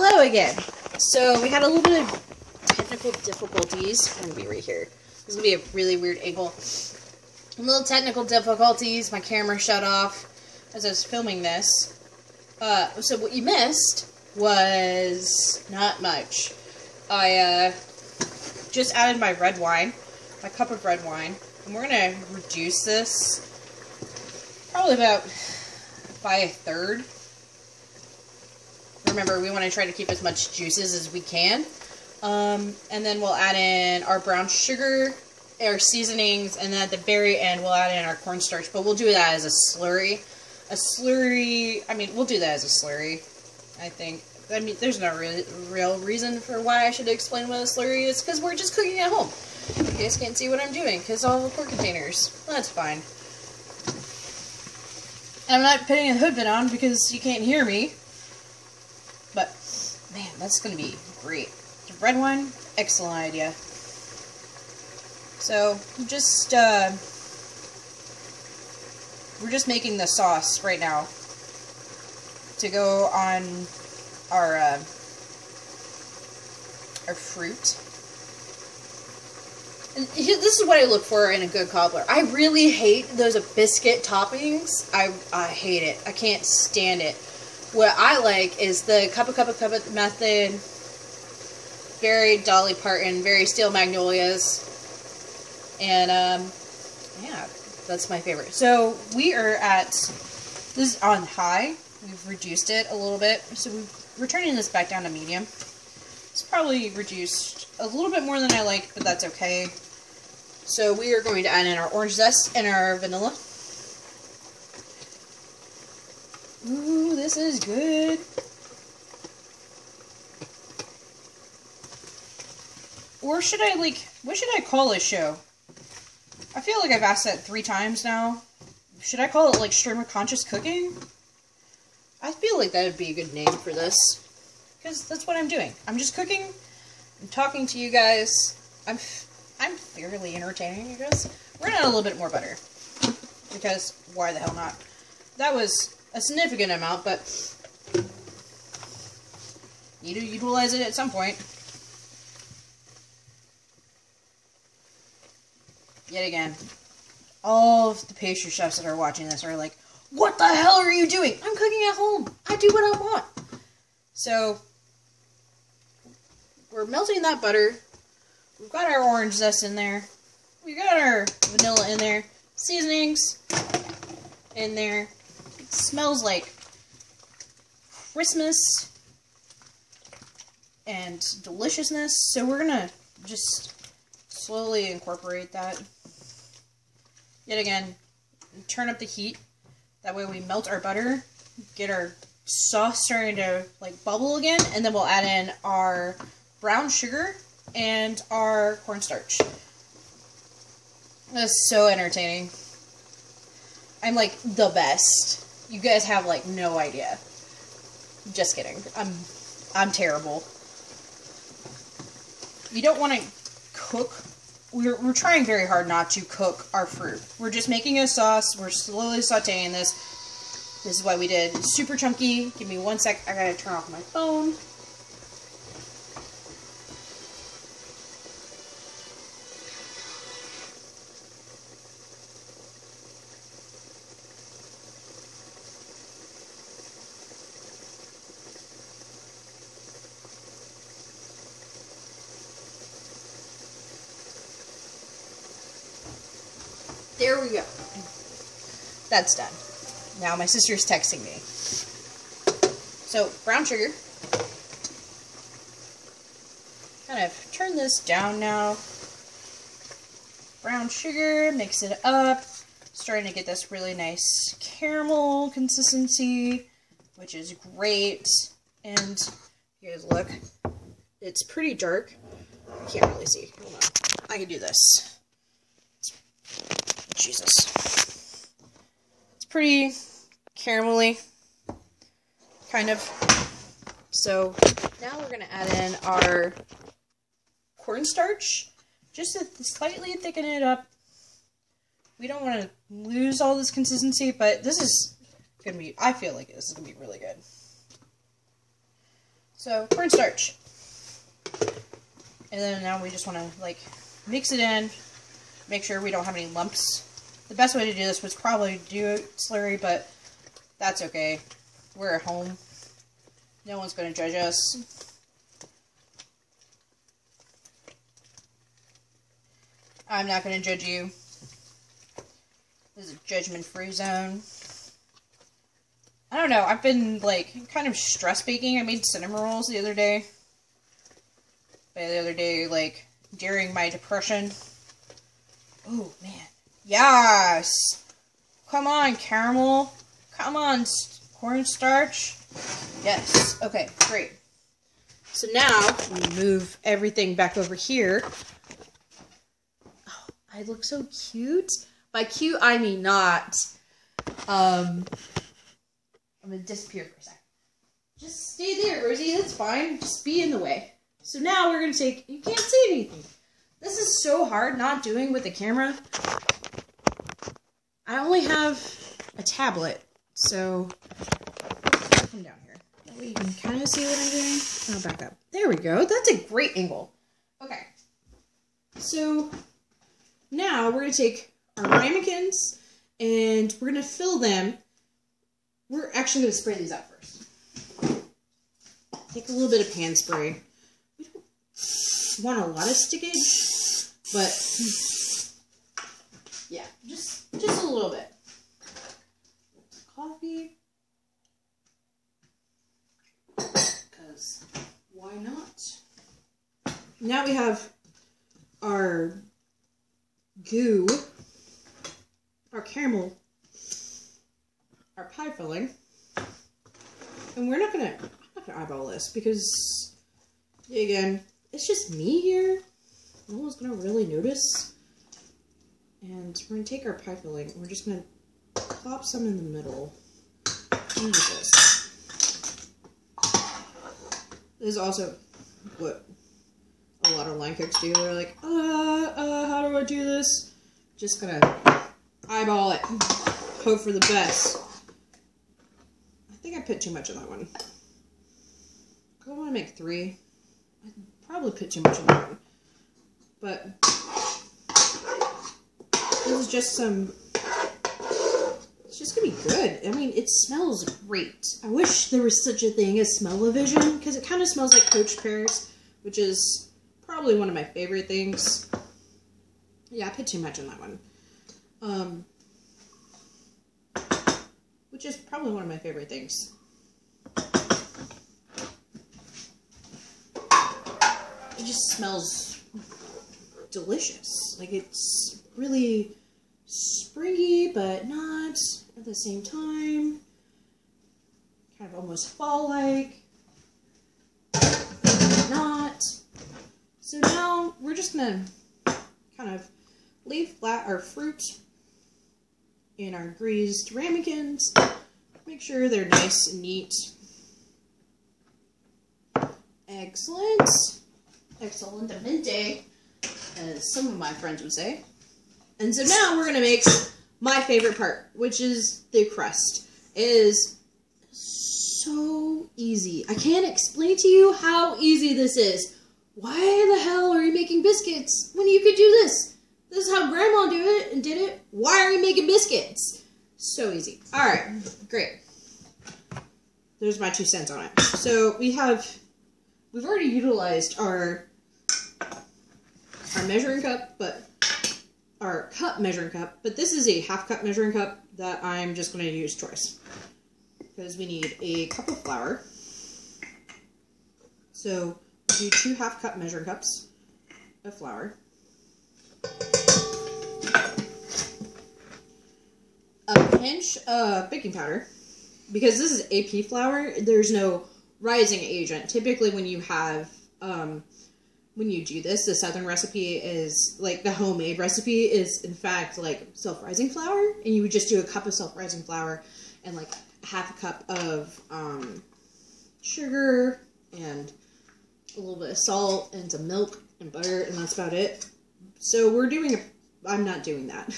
Hello again. So we had a little bit of technical difficulties. I'm gonna be right here. This is gonna be a really weird angle. Little technical difficulties. My camera shut off as I was filming this. So what you missed was not much. I just added my red wine, my cup of red wine, and we're gonna reduce this probably about by a third. Remember, we want to try to keep as much juices as we can. And then we'll add in our brown sugar, our seasonings, and then at the very end we'll add in our cornstarch. But we'll do that as a slurry. I mean, we'll do that as a slurry, I think. I mean, there's no real reason for why I should explain what a slurry is, because we're just cooking at home. You guys can't see what I'm doing, because all the quart containers. That's fine. I'm not putting a hood on because you can't hear me. But, man, that's going to be great. The red wine, excellent idea. So, we're just making the sauce right now to go on our fruit. And this is what I look for in a good cobbler. I really hate those biscuit toppings. I hate it. I can't stand it. What I like is the cup of method, very Dolly Parton, very Steel Magnolias, and yeah, that's my favorite. So we are at, this is on high. We've reduced it a little bit, so we're turning this back down to medium. It's probably reduced a little bit more than I like, but that's okay. So we are going to add in our orange zest and our vanilla. Ooh, this is good. Or should I, what should I call this show? I feel like I've asked that 3 times now. Should I call it, stream of conscious cooking? I feel like that would be a good name for this. Because that's what I'm doing. I'm just cooking. I'm talking to you guys. I'm fairly entertaining, I guess. We're gonna add a little bit more butter. Because, why the hell not? That was a significant amount, but need to utilize it at some point. Yet again, all of the pastry chefs that are watching this are like, what the hell are you doing? I'm cooking at home. I do what I want. So, we're melting that butter. We've got our orange zest in there. We got our vanilla in there. Seasonings in there. It smells like Christmas and deliciousness. So we're gonna just slowly incorporate that. Yet again, turn up the heat. That way we melt our butter, get our sauce starting to bubble again, and then we'll add in our brown sugar and our cornstarch. That's so entertaining. I'm the best. You guys have no idea. Just kidding. I'm terrible. You don't want to cook. We're trying very hard not to cook our fruit. We're just making a sauce. We're slowly sauteing this. This is why we did super chunky. Give me 1 sec. I gotta turn off my phone. There we go. That's done. Now my sister's texting me. So, brown sugar. Kind of turn this down now. Brown sugar, mix it up. Starting to get this really nice caramel consistency, which is great. And, you guys look, it's pretty dark. I can't really see. Hold on. I can do this. Jesus. It's pretty caramelly, kind of. So now we're going to add in our cornstarch, just to slightly thicken it up. We don't want to lose all this consistency, but this is going to be, I feel like this is going to be really good. So, cornstarch. And then now we just want to, like, mix it in, make sure we don't have any lumps. The best way to do this was probably do it slurry, but that's okay. We're at home. No one's going to judge us. I'm not going to judge you. This is a judgment-free zone. I don't know, I've been, like, kind of stress baking. I made cinnamon rolls the other day. Like, during my depression. Oh, man. Yes! Come on, caramel. Come on, cornstarch. Yes. Okay, great. So now, we move everything back over here. Oh, I look so cute. By cute, I mean not. I'm gonna disappear for a second. Just stay there, Rosie. That's fine. Just be in the way. So now we're gonna take. You can't see anything. This is so hard not doing with the camera. I only have a tablet, so come down here. That way you can kind of see what I'm doing. I'll back up. There we go. That's a great angle. Okay. So now we're gonna take our ramekins and we're gonna fill them. We're actually going to spray these out first. Take a little bit of pan spray. We don't want a lot of stickage, but yeah, just a little bit. Coffee. Because why not? Now we have our goo, our caramel, our pie filling, and I'm not gonna eyeball this because, again, it's just me here. No one's gonna really notice. And we're gonna take our pie filling and we're just gonna plop some in the middle. Look at this. This is also what a lot of line cooks do. They're like, how do I do this? Just gonna eyeball it. Hope for the best. I think I put too much on that one. I want to make 3. I probably put too much on that one. But this is just some. It's just gonna be good. I mean, it smells great. I wish there was such a thing as smell-o-vision, because it kind of smells like poached pears, which is probably one of my favorite things. Yeah, I put too much on that one. Which is probably one of my favorite things. It just smells delicious. Like, it's really springy, but not at the same time. Kind of almost fall-like. Not. So now we're just gonna kind of lay flat our fruit in our greased ramekins. Make sure they're nice and neat. Excellent. Excellentemente, as some of my friends would say. And so now we're gonna make my favorite part, which is the crust. It is so easy. I can't explain to you how easy this is. Why the hell are you making biscuits when you could do this? This is how Grandma did it. Why are you making biscuits? So easy. Alright, great. There's my 2 cents on it. So we've already utilized our measuring cup, but our cup measuring cup, but this is a half cup measuring cup that I'm just going to use twice. Because we need a cup of flour. So do 2 half cup measuring cups of flour. A pinch of baking powder. Because this is AP flour, there's no rising agent. Typically when you have, when you do this, the southern recipe is, like, the homemade recipe is, in fact, like, self-rising flour. And you would just do a cup of self-rising flour and, like, half a cup of sugar and a little bit of salt and some milk and butter, and that's about it. So we're doing I'm not doing that.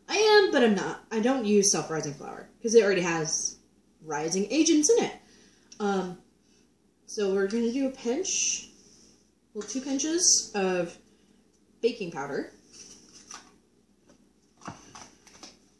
I am, but I'm not. I don't use self-rising flour because it already has rising agents in it. So we're going to do a pinch, well, 2 pinches of baking powder.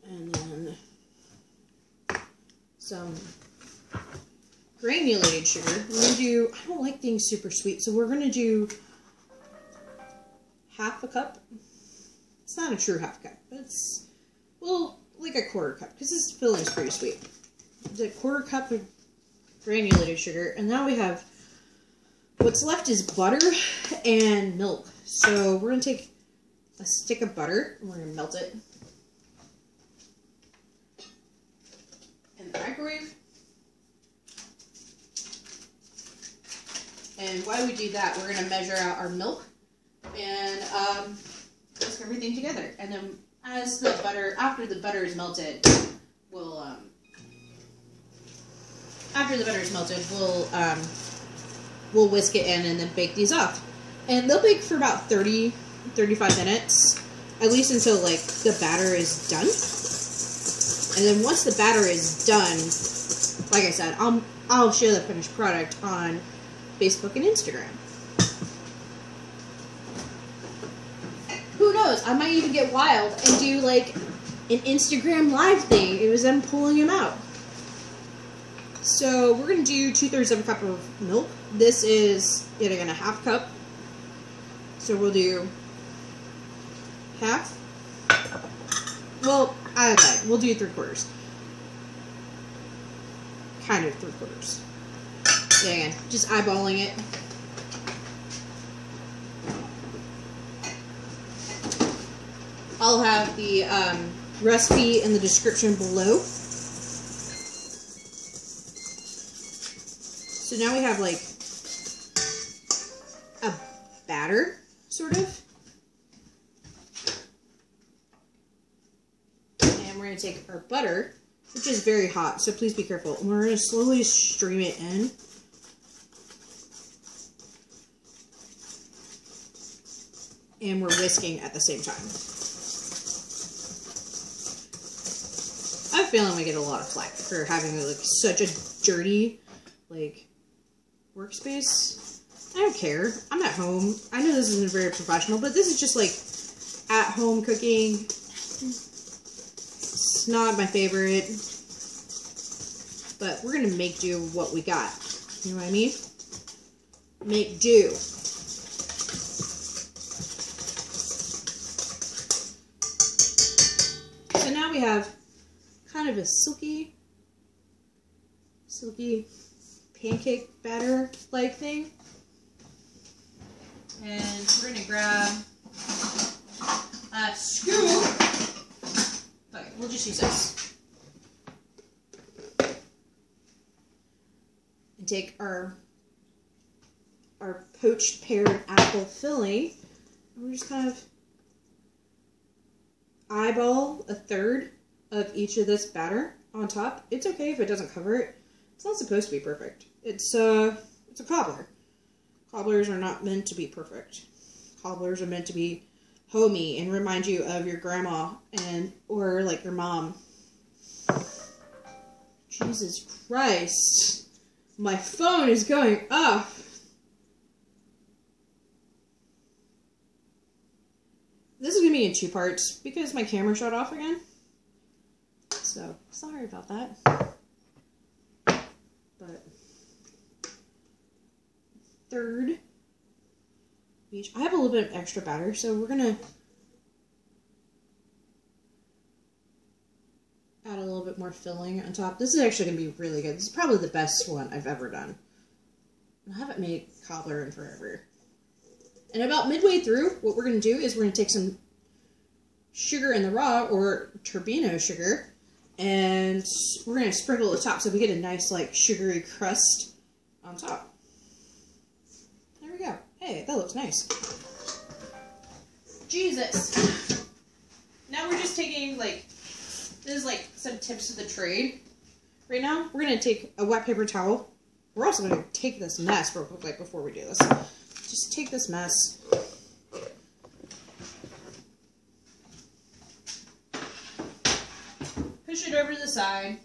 And then some granulated sugar. We're going to do, I don't like things super sweet, so we're going to do half a cup. It's not a true half cup, but it's, well, like a quarter cup, because this filling is pretty sweet. The quarter cup of granulated sugar, and now we have, what's left is butter and milk. So we're going to take a stick of butter, and we're going to melt it in the microwave. And while we do that, we're going to measure out our milk and whisk everything together. And then as the butter, after the butter is melted, we'll we'll whisk it in and then bake these off. And they'll bake for about 30-35 minutes, at least until like the batter is done. And then once the batter is done, like I said, I'll share the finished product on Facebook and Instagram. Who knows? I might even get wild and do like an Instagram live thing. It was them pulling them out. So we're going to do 2/3 of a cup of milk. This is yet again a half cup. So we'll do half. Well, we'll do 3/4. Kind of 3/4. Yeah, again, just eyeballing it. I'll have the recipe in the description below. So now we have like a batter, sort of. And we're going to take our butter, which is very hot, so please be careful. And we're going to slowly stream it in. And we're whisking at the same time. I have a feeling we get a lot of flack for having like such a dirty like workspace. I don't care. I'm at home. I know this isn't very professional, but this is just like at home cooking. It's not my favorite, but we're gonna make do with what we got. You know what I mean? Make do. So now we have kind of a silky pancake batter like thing. And we're going to grab a scoop. Okay, we'll just use this. And take our poached pear and apple filling. And we're just kind of eyeball 1/3 of each of this batter on top. It's okay if it doesn't cover it. It's not supposed to be perfect. It's a cobbler. Cobblers are not meant to be perfect. Cobblers are meant to be homey and remind you of your grandma or like your mom. Jesus Christ. My phone is going off. This is going to be in 2 parts because my camera shut off again. So, sorry about that. But 1/3 each. I have a little bit of extra batter, so we're going to add a little bit more filling on top. This is actually going to be really good. This is probably the best one I've ever done. I haven't made cobbler in forever. And about midway through, what we're going to do is we're going to take some sugar in the raw, or Turbinado sugar, and we're going to sprinkle the top so we get a nice, like, sugary crust on top. There we go. Hey, that looks nice. Jesus. Now we're just taking, like, this is, like, some tips of the trade. Right now, we're going to take a wet paper towel. We're also going to take this mess real quick, like, before we do this. Just take this mess. Push it over to the side.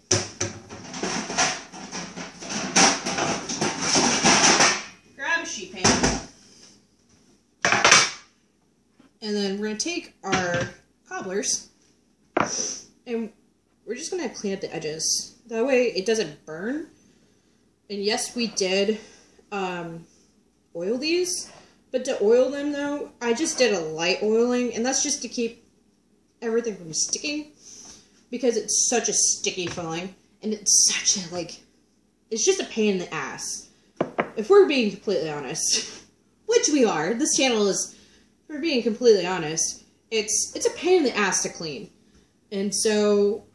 And then we're going to take our cobblers and we're just going to clean up the edges. That way it doesn't burn. And yes, we did oil these. But to oil them, though, I just did a light oiling. And that's just to keep everything from sticking. Because it's such a sticky filling. And it's such a, like, it's just a pain in the ass. If we're being completely honest. Which we are. This channel is, if we're being completely honest, it's a pain in the ass to clean. And so,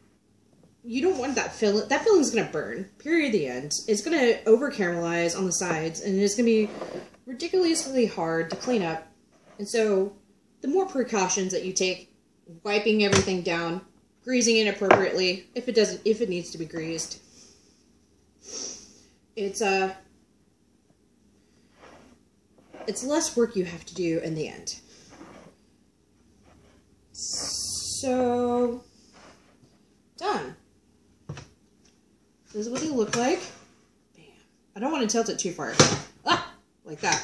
you don't want that filling. That filling's going to burn. Period, the end. It's going to over-caramelize on the sides. And it's going to be ridiculously hard to clean up. And so, the more precautions that you take, wiping everything down, greasing it appropriately, if it needs to be greased, it's less work you have to do in the end. So, done. This is what they look like. Bam. I don't want to tilt it too far. Ah! Like that.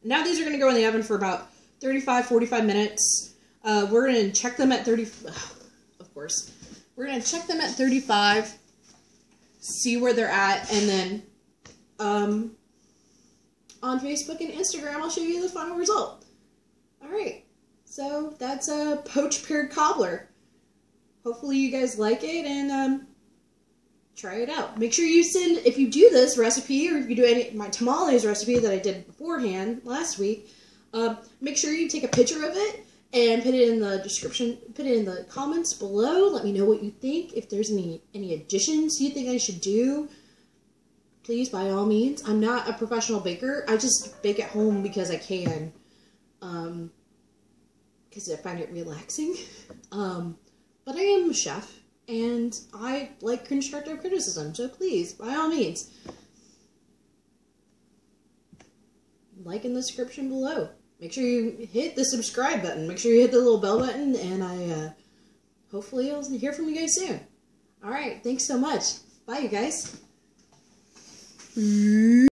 Now these are going to go in the oven for about 35-45 minutes. We're going to check them at 30... of course. We're going to check them at 35. See where they're at. And then... on Facebook and Instagram, I'll show you the final result. Alright. So, that's a poached peared cobbler. Hopefully you guys like it and try it out. Make sure you send, if you do this recipe, or if you do my tamales recipe that I did beforehand last week, make sure you take a picture of it and put it in the description, put it in the comments below. Let me know what you think. If there's any additions you think I should do, please, by all means. I'm not a professional baker. I just bake at home because I can. Because I find it relaxing. But I am a chef, and I like constructive criticism, so please, by all means, like in the description below. Make sure you hit the subscribe button. Make sure you hit the little bell button, and hopefully I'll hear from you guys soon. Alright, thanks so much. Bye, you guys.